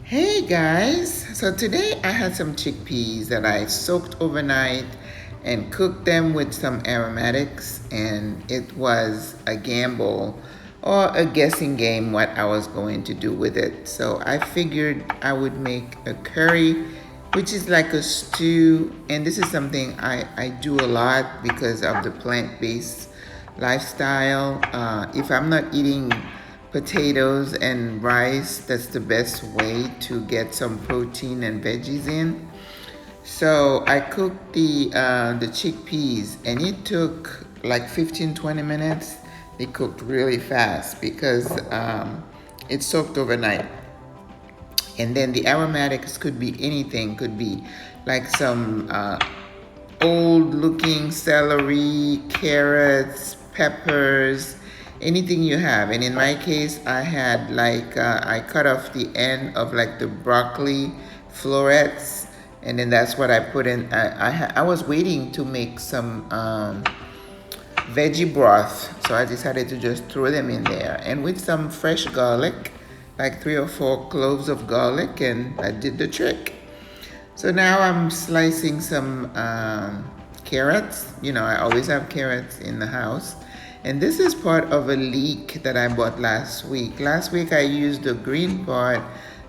Hey guys, so today I had some chickpeas that I soaked overnight and cooked them with some aromatics, and it was a gamble or a guessing game what I was going to do with it. So I figured I would make a curry, which is like a stew, and this is something I do a lot because of the plant-based lifestyle. If I'm not eating potatoes and rice, that's the best way to get some protein and veggies in. So I cooked the chickpeas, and it took like 15-20 minutes. They cooked really fast because it soaked overnight. And then the aromatics could be anything, could be like some old looking celery, carrots, peppers, anything you have. And in my case, I had like, I cut off the end of like the broccoli florets. And then that's what I put in. I was waiting to make some veggie broth. So I decided to just throw them in there. And with some fresh garlic, like 3 or 4 cloves of garlic, and that did the trick. So now I'm slicing some carrots. You know, I always have carrots in the house. And this is part of a leek that I bought last week. Last week I used the green part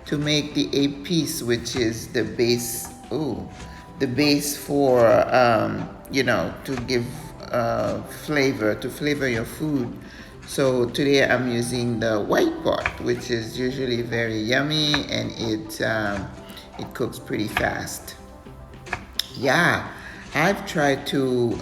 to make the épice, which is the base, the base for, to give flavor, to flavor your food. So today I'm using the white part, which is usually very yummy, and it cooks pretty fast. Yeah, I've tried to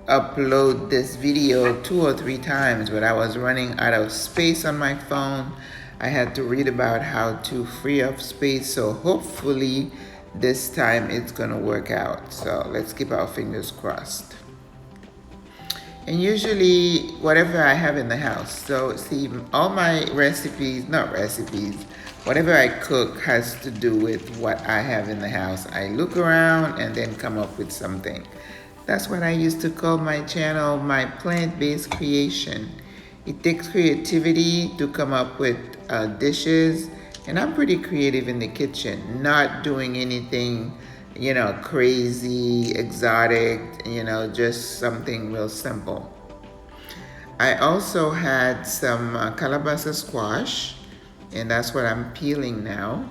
upload this video 2 or 3 times, but I was running out of space on my phone. I had to read about how to free up space, so hopefully this time it's gonna work out. So let's keep our fingers crossed. And usually whatever I have in the house. So see, all my recipes, not recipes, whatever I cook has to do with what I have in the house. I look around and then come up with something. That's what I used to call my channel, my plant-based creation. It takes creativity to come up with dishes, and I'm pretty creative in the kitchen, not doing anything crazy, exotic, just something real simple. I also had some calabaza squash, and that's what I'm peeling now.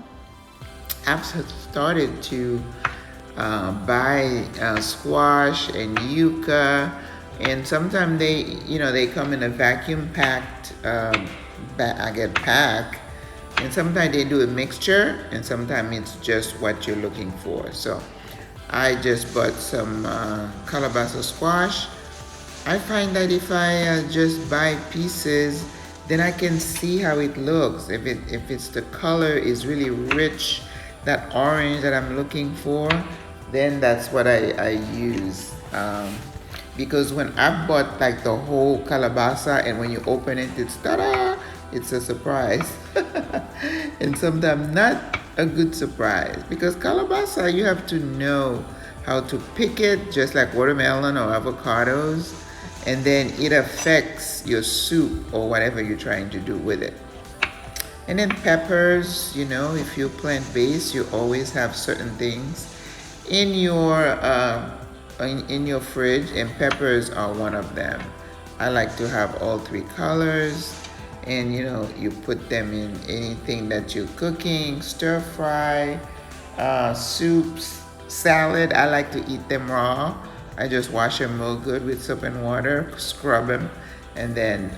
I've started to buy squash and yuca, and sometimes they come in a vacuum packed pack, and sometimes they do a mixture, and sometimes it's just what you're looking for. So I just bought some calabaza squash. I find that if I just buy pieces, then I can see how it looks. If it's the color is really rich, that orange that I'm looking for, then that's what I use. Because when I bought like the whole calabaza, and when you open it, it's ta-da! It's a surprise. And sometimes not a good surprise, because calabaza, you have to know how to pick it, just like watermelon or avocados, and then it affects your soup or whatever you're trying to do with it. And then peppers, if you're plant-based, you always have certain things in your fridge, and peppers are one of them. I like to have all 3 colors, and you put them in anything that you're cooking, stir fry, soups, salad. I like to eat them raw. I just wash them real good with soap and water, scrub them, and then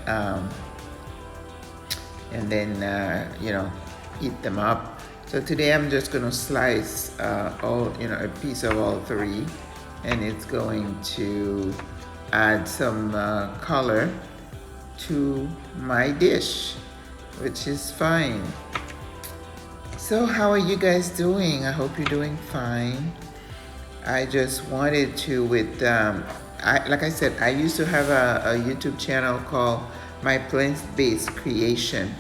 heat them up. So today I'm just gonna slice a piece of all 3, and it's going to add some color to my dish, which is fine. So how are you guys doing? I hope you're doing fine. I just wanted to, like I said, I used to have a YouTube channel called My Plant-Based Creation.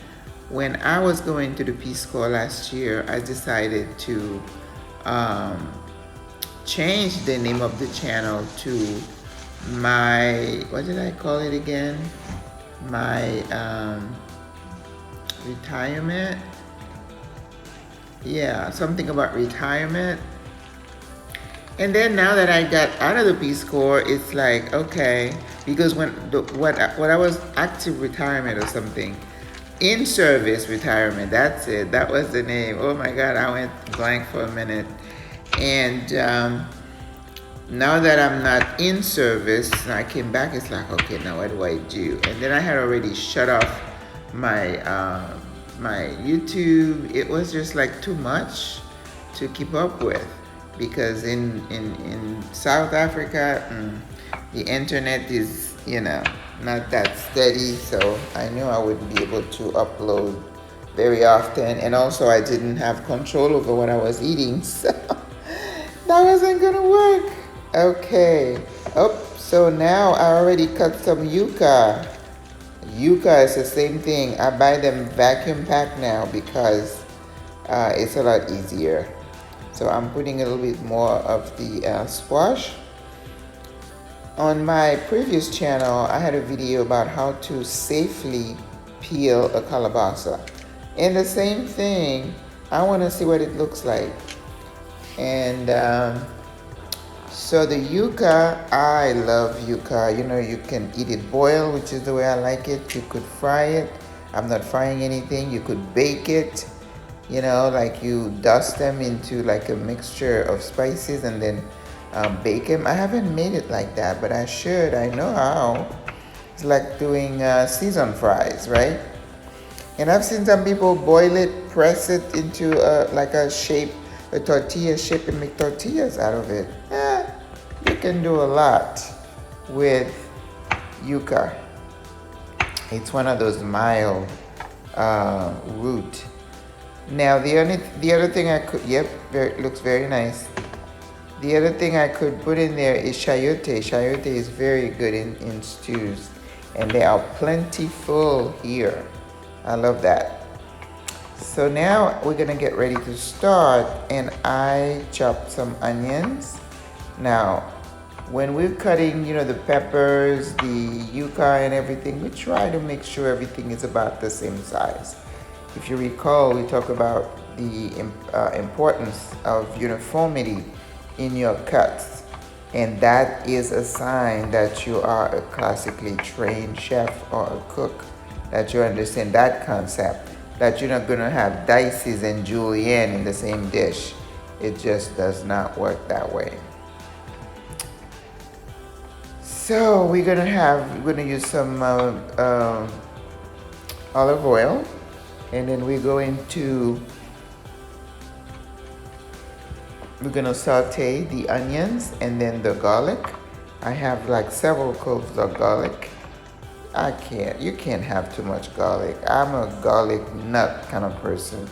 When I was going to the Peace Corps last year, I decided to change the name of the channel to my, what did I call it again? My retirement Yeah, something about retirement. And then now that I got out of the Peace Corps, it's like, okay, because what I was active retirement or something, in service retirement, that's it. That was the name. Oh my God, I went blank for a minute. And now that I'm not in service, I came back. It's like, okay, now what do I do? And then I had already shut off my YouTube. It was just like too much to keep up with, because in South Africa, the internet is, not that steady. So I knew I wouldn't be able to upload very often, and also I didn't have control over what I was eating. So that wasn't gonna work. Okay. Oh, so now I already cut some yuca. Yuca is the same thing. I buy them vacuum packed now because it's a lot easier. So I'm putting a little bit more of the squash. On my previous channel, I had a video about how to safely peel a calabaza. And the same thing, I want to see what it looks like. And so the yuca, I love yuca. You can eat it boiled, which is the way I like it. You could fry it. I'm not frying anything. You could bake it. Like you dust them into like a mixture of spices and then bake them. I haven't made it like that, but I should. I know how. It's like doing seasoned fries, right? And I've seen some people boil it, press it into like a tortilla shape, and make tortillas out of it. You can do a lot with yuca. It's one of those mild root. Now the other thing I could, looks very nice. The other thing I could put in there is chayote. Chayote is very good in stews, and they are plentiful here. I love that. So now we're gonna get ready to start, and I chopped some onions. Now, when we're cutting, the peppers, the yuca and everything, we try to make sure everything is about the same size. If you recall, we talk about the importance of uniformity in your cuts, and that is a sign that you are a classically trained chef or a cook, that you understand that concept, that you're not gonna have dices and julienne in the same dish. It just does not work that way. So we're gonna use some olive oil, and then we're gonna saute the onions and then the garlic. I have like several cloves of garlic. You can't have too much garlic. I'm a garlic nut kind of person.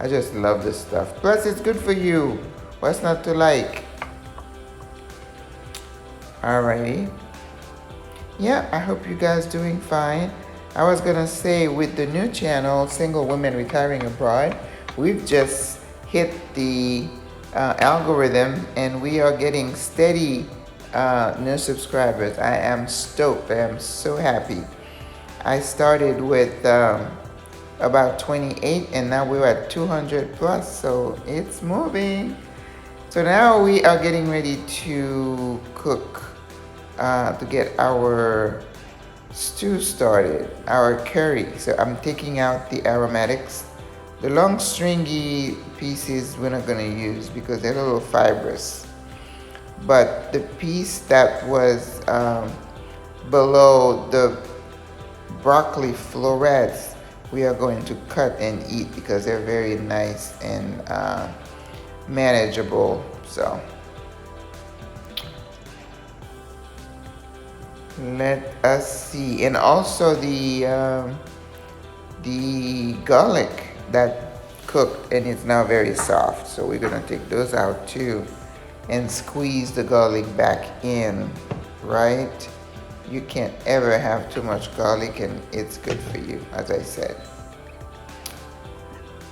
I just love this stuff. Plus it's good for you. What's not to like? Alrighty. Yeah, I hope you guys doing fine. I was gonna say, with the new channel, Single Women Retiring Abroad, we've just hit the algorithm, and we are getting steady new subscribers. I am stoked. I am so happy. I started with about 28, and now we're at 200 plus, so it's moving. So now we are getting ready to cook, to get our stew started, our curry. So I'm taking out the aromatics. The long stringy pieces we're not going to use because they're a little fibrous. But the piece that was below the broccoli florets, we are going to cut and eat because they're very nice and manageable. So let us see. And also the garlic that cooked and it's now very soft, so we're gonna take those out too and squeeze the garlic back in, right? You can't ever have too much garlic, and it's good for you, as I said.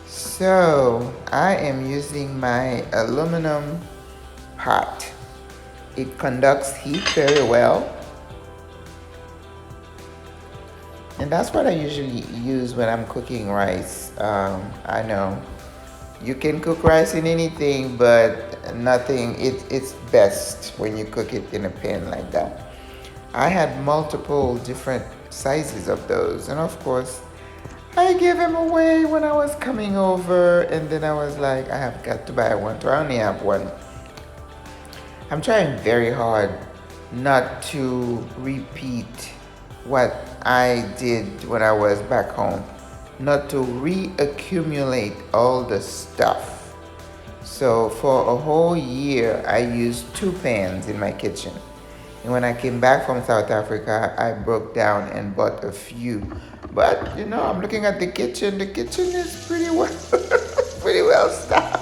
So I am using my aluminum pot. It conducts heat very well. And that's what I usually use when I'm cooking rice. I know You can cook rice in anything, but nothing, it's best when you cook it in a pan like that. I had multiple different sizes of those, and of course, I gave them away when I was coming over, and then I was like, I have got to buy one, so I only have one. I'm trying very hard not to repeat what I did when I was back home, not to reaccumulate all the stuff. So for a whole year, I used 2 pans in my kitchen. And when I came back from South Africa, I broke down and bought a few. But you know, I'm looking at the kitchen. The kitchen is pretty well, pretty well stocked.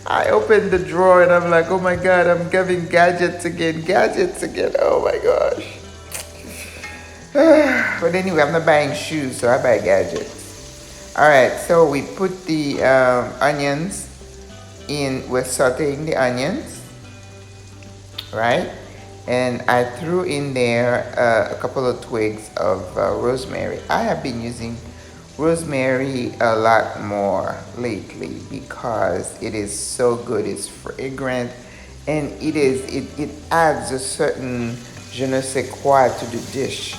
I opened the drawer and I'm like, oh my God, I'm getting gadgets again, gadgets again. Oh my gosh. But anyway, I'm not buying shoes, so I buy gadgets. All right, so we put the onions in. We're sauteing the onions, right? And I threw in there a couple of twigs of rosemary. I have been using rosemary a lot more lately because it is so good. It's fragrant, and it adds a certain je ne sais quoi to the dish.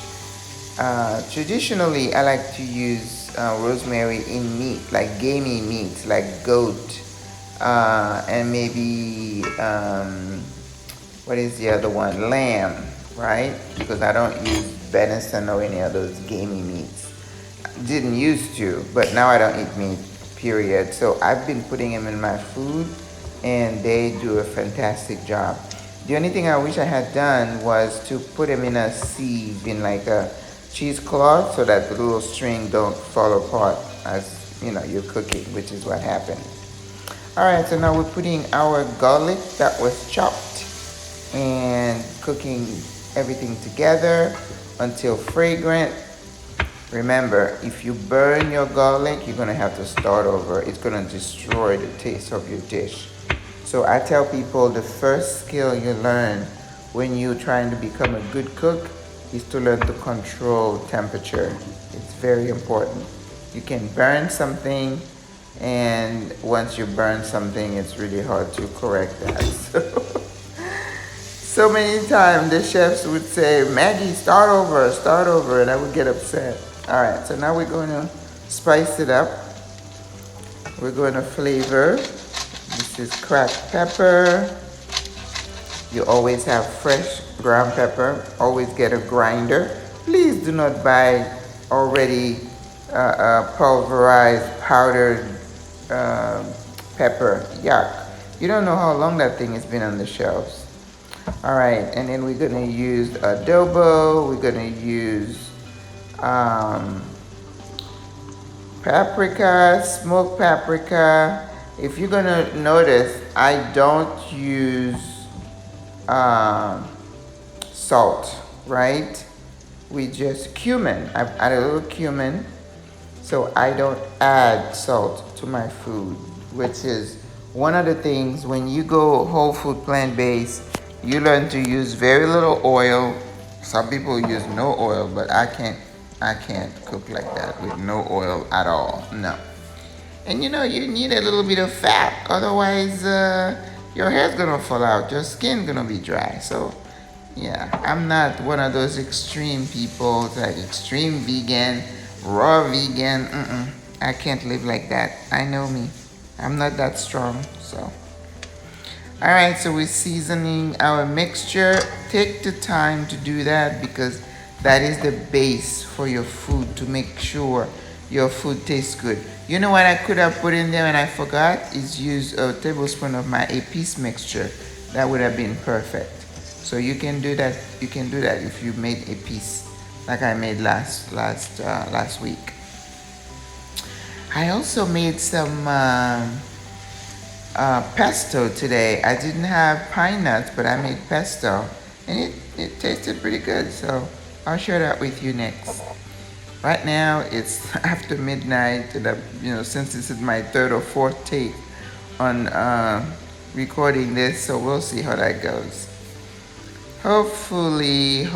Traditionally, I like to use rosemary in meat, like gamey meats, like goat, and maybe what is the other one? Lamb, right? Because I don't use venison or any of those gamey meats. Didn't used to, but now I don't eat meat, period. So I've been putting them in my food, and they do a fantastic job. The only thing I wish I had done was to put them in a sieve, in like a cheesecloth, so that the little string don't fall apart as you know you're cooking, which is what happened. All right, so now we're putting our garlic that was chopped and cooking everything together until fragrant. Remember, if you burn your garlic, you're gonna have to start over. It's gonna destroy the taste of your dish. So I tell people the first skill you learn when you're trying to become a good cook is to learn to control temperature. It's very important. You can burn something, and once you burn something, it's really hard to correct that. So many times the chefs would say, Maggie, start over, and I would get upset. All right, so now we're going to spice it up. We're going to flavor. This is cracked pepper. You always have fresh ground pepper. Always get a grinder. Please do not buy already pulverized, powdered pepper. Yuck. You don't know how long that thing has been on the shelves. All right, and then we're gonna use adobo. We're gonna use paprika, smoked paprika. If you're gonna notice, I don't use salt, right? We just cumin. I've added a little cumin, so I don't add salt to my food, which is one of the things when you go whole food plant-based. You learn to use very little oil. Some people use no oil, but I can't cook like that with no oil at all. No. And you know, you need a little bit of fat, otherwise your hair's gonna fall out, your skin's gonna be dry. So yeah, I'm not one of those extreme people, like extreme vegan, raw vegan. I can't live like that. I know me. I'm not that strong, so. All right, so we're seasoning our mixture. Take the time to do that because that is the base for your food, to make sure your food tastes good. You know what I could have put in there and I forgot is use a tablespoon of my épice mixture. That would have been perfect. So you can do that. You can do that if you made épice like I made last week. I also made some pesto today. I didn't have pine nuts, but I made pesto, and it tasted pretty good. So I'll share that with you next. Right now it's after midnight, and since this is my third or fourth take on recording this, so we'll see how that goes. Hopefully.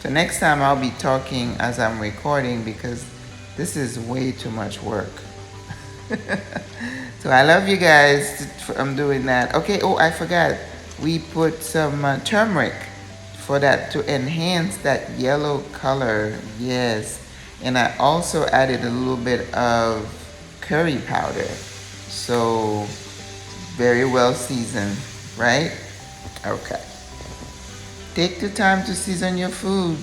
So next time I'll be talking as I'm recording because this is way too much work. So I love you guys from doing that. Okay, oh, I forgot. We put some turmeric for that to enhance that yellow color. Yes. And I also added a little bit of curry powder. So very well seasoned, right? Okay. Take the time to season your food.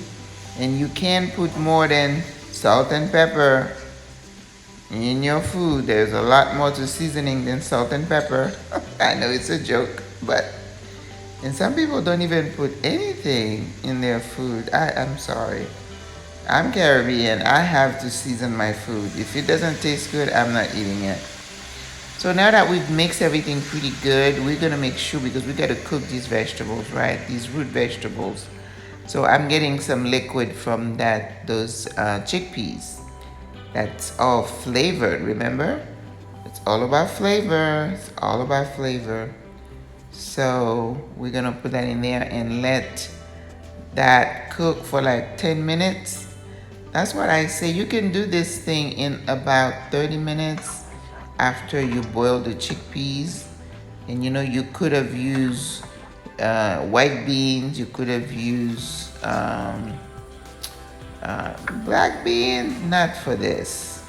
And you can put more than salt and pepper in your food. There's a lot more to seasoning than salt and pepper. I know it's a joke, but and some people don't even put anything in their food. I'm sorry. I'm Caribbean. I have to season my food. If it doesn't taste good, I'm not eating it. So now that we've mixed everything pretty good, we're gonna make sure because we gotta cook these vegetables, right? These root vegetables. So I'm getting some liquid from those chickpeas. That's all flavored, remember? It's all about flavor. It's all about flavor. So we're gonna put that in there and let that cook for like 10 minutes. That's what I say. You can do this thing in about 30 minutes after you boil the chickpeas. And you could have used white beans. You could have used black beans, not for this,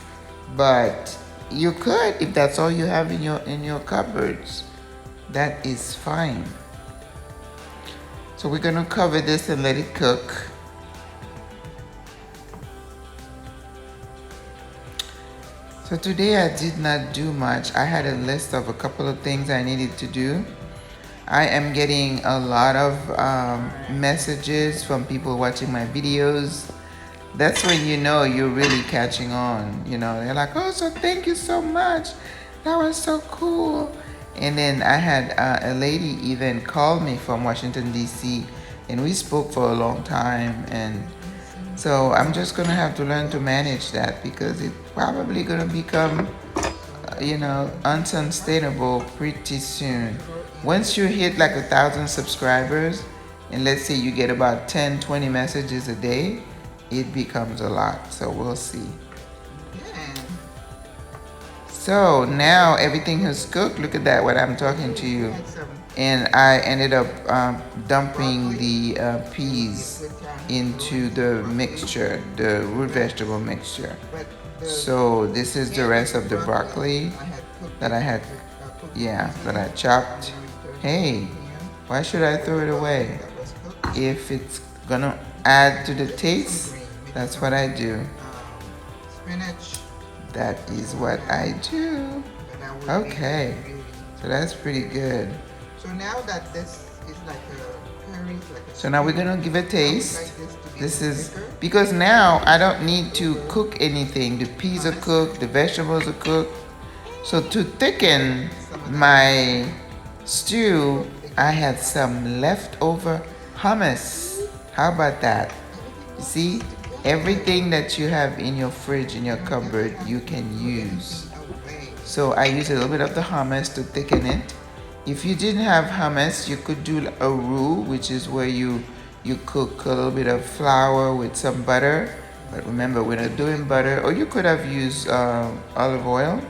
but you could if that's all you have in your cupboards. That is fine. So we're gonna cover this and let it cook. So today I did not do much. I had a list of a couple of things I needed to do. I am getting a lot of messages from people watching my videos. That's when you know you're really catching on. They're like, oh, so thank you so much. That was so cool. And then I had a lady even call me from Washington, D.C., and we spoke for a long time. And so I'm just going to have to learn to manage that because it's probably going to become, unsustainable pretty soon. Once you hit like 1,000 subscribers, and let's say you get about 10, 20 messages a day, it becomes a lot. So we'll see. So now everything has cooked. Look at that, what I'm talking to you. And I ended up dumping the peas into the mixture, the root vegetable mixture. So this is the rest of the broccoli that I had, that I chopped. Hey, why should I throw it away? If it's gonna add to the taste, that's what I do. That is what I do. Okay, so that's pretty good. So now that this is like a curry, so now we're gonna give a taste. This is because now I don't need to cook anything. The peas are cooked, the vegetables are cooked. So to thicken my stew, I had some leftover hummus. How about that? You see, everything that you have in your fridge, in your cupboard, you can use. So I use a little bit of the hummus to thicken it. If you didn't have hummus, you could do a roux, which is where you cook a little bit of flour with some butter. But remember, we're not doing butter. Or you could have used olive oil.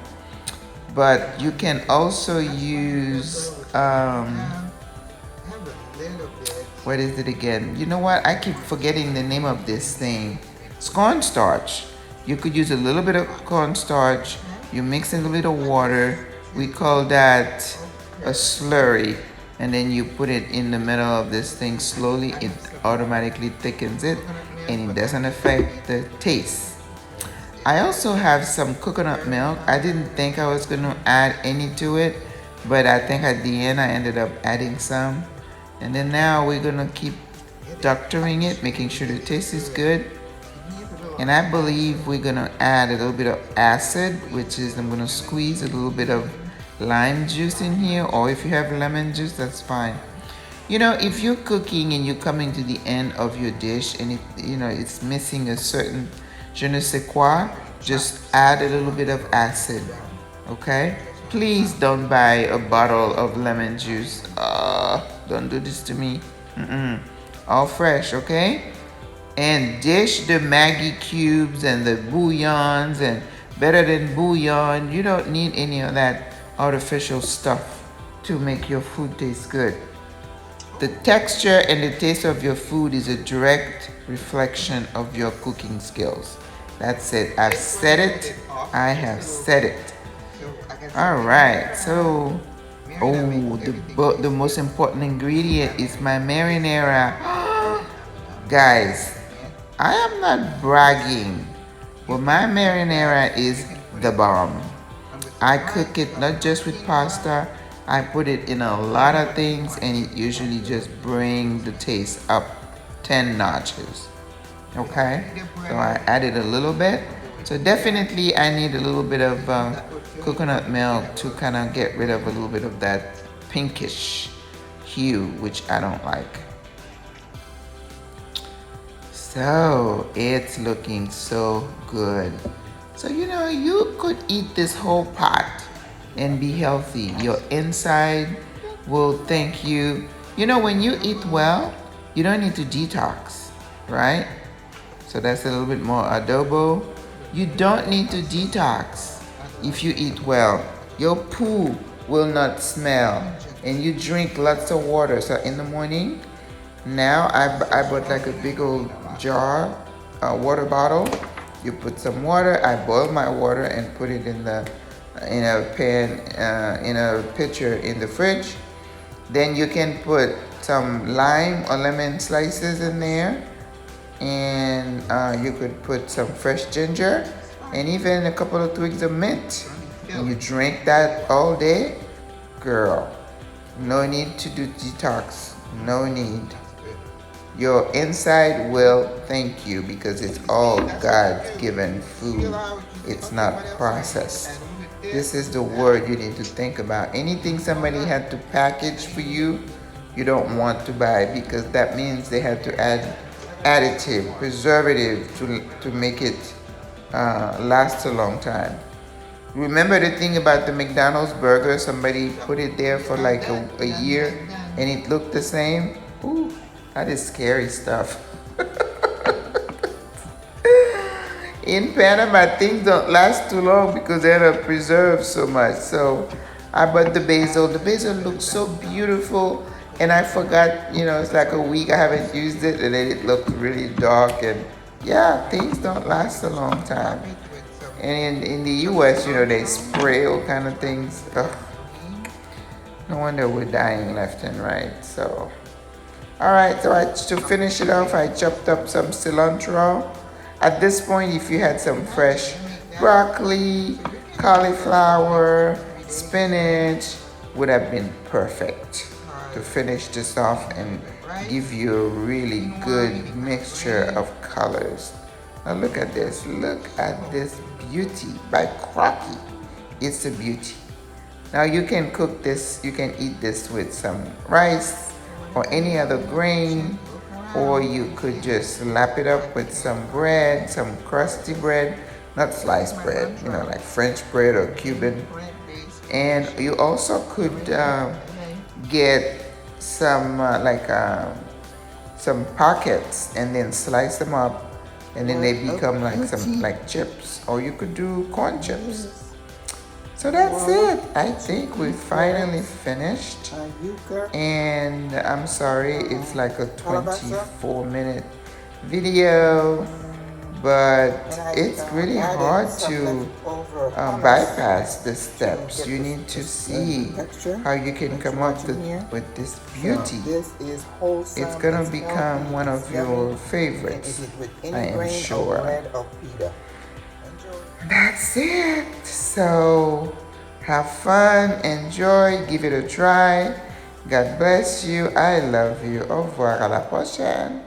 But you can also use, what is it again? You know what? I keep forgetting the name of this thing. It's cornstarch. You could use a little bit of cornstarch. You mix in a little water. We call that a slurry. And then you put it in the middle of this thing slowly. It automatically thickens it and it doesn't affect the taste. I also have some coconut milk. I didn't think I was going to add any to it, but I think at the end I ended up adding some. And then now we're going to keep doctoring it, making sure the taste is good. And I believe we're going to add a little bit of acid, which is I'm going to squeeze a little bit of lime juice in here, or if you have lemon juice, that's fine. If you're cooking and you're coming to the end of your dish and it's missing a certain je ne sais quoi, just add a little bit of acid, okay? Please don't buy a bottle of lemon juice. Don't do this to me. All fresh, okay? And dish the Maggi cubes and the bouillons and better than bouillon. You don't need any of that artificial stuff to make your food taste good. The texture and the taste of your food is a direct reflection of your cooking skills. That's it. I've said it. I have said it. All right. So, the most important ingredient is my marinara. Guys, I am not bragging, but my marinara is the bomb. I cook it not just with pasta. I put it in a lot of things, and it usually just brings the taste up 10 notches. Okay, so I added a little bit. So definitely I need a little bit of coconut milk to kind of get rid of a little bit of that pinkish hue, which I don't like. So it's looking so good. So you could eat this whole pot and be healthy. Your inside will thank you. When you eat well, you don't need to detox, right? So that's a little bit more adobo. You don't need to detox if you eat well. Your poo will not smell, and you drink lots of water. So in the morning, now I bought like a big old jar, water bottle. You put some water. I boil my water and put it in a pan, in a pitcher in the fridge. Then you can put some lime or lemon slices in there, and you could put some fresh ginger and even a couple of twigs of mint. And you drink that all day, girl. No need to do detox. No need. Your inside will thank you because it's all God-given food. It's not processed. This is the word you need to think about. Anything somebody had to package for you, you don't want to buy, because that means they had to add additive, preservative to make it last a long time. Remember the thing about the McDonald's burger? Somebody put it there for like a year and it looked the same. Ooh, that is scary stuff. In Panama, things don't last too long because they're not preserved so much. So I bought the basil. The basil looks so beautiful, and I forgot, it's like a week I haven't used it, and then it looked really dark. And yeah, things don't last a long time. And in the US, they spray all kind of things. Ugh. No wonder we're dying left and right. So, all right. So to finish it off, I chopped up some cilantro. At this point, if you had some fresh broccoli, cauliflower, spinach, would have been perfect to finish this off and give you a really good mixture of colors. Now look at this. Look at this beauty by Crocky. It's a beauty. Now you can cook this, you can eat this with some rice or any other grain, or you could just lap it up with some bread, some crusty bread, not sliced bread, like French bread or Cuban. And you also could get some some pockets and then slice them up, and then they become like chips, or you could do corn chips. So that's it. I think we finally finished. And I'm sorry, it's like a 24-minute video, but it's really hard to bypass the steps. You need to see how you can come up with this beauty. It's gonna become one of your favorites, I am sure. That's it. So have fun, enjoy, give it a try. God bless you. I love you. Au revoir, à la prochaine.